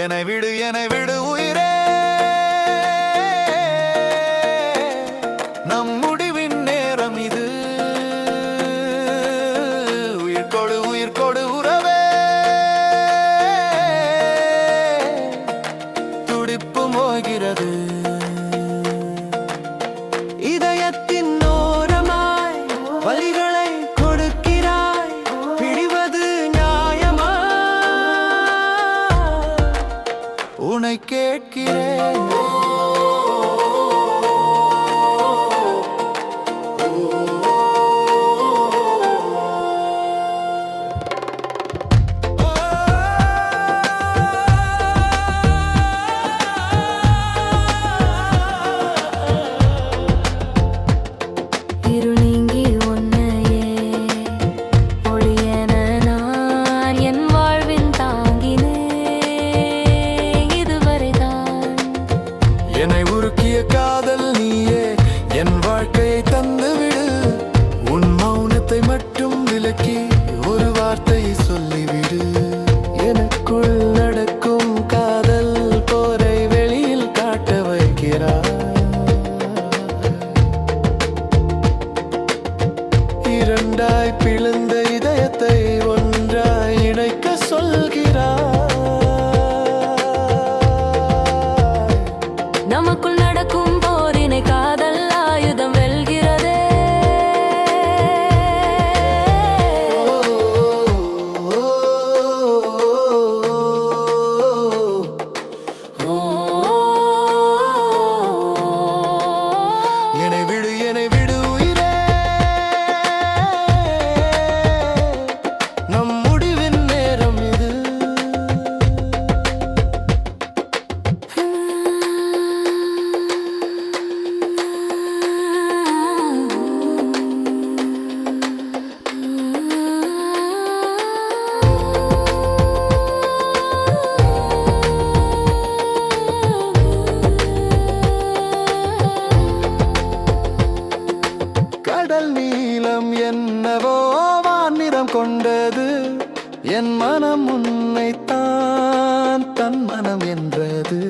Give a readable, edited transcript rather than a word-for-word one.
என்னை விடு உயிரே, நம் முடிவின் நேரம் இது. உயிர் கொடு உறவே, துடிப்பு மோகிறது. இதயத்தின் ஓரமாய் வலிகளை கொடுக்கிறாய், பிடிவது நியாயமா? உன்னை கேட்கிறேன். என்னை உருக்கிய காதல் நீயே, என் வாழ்க்கையை தந்துவிடு. உன் மௌனத்தை மட்டும் விலக்கி ஒரு வார்த்தையை சொல்லிவிடு. எனக்குள் நடக்கும் காதல் போரை வெளியில் காட்ட வைக்கிறார். இரண்டாய் பிளந்த இதயத்தை ஒன்றாய் இணைக்க சொல்கிறார். நமக்குள் நடக்கும் போரினை காதல் ஆயுதம் வெல்கிறதே. என்னை விடு உயிரே, நம் முடிவின் நேரம் இது. கடல் நீளம் என்னவோ வானிறம் கொண்டது. என் மனம் உன்னைத்தான் தன் மனம் என்றது.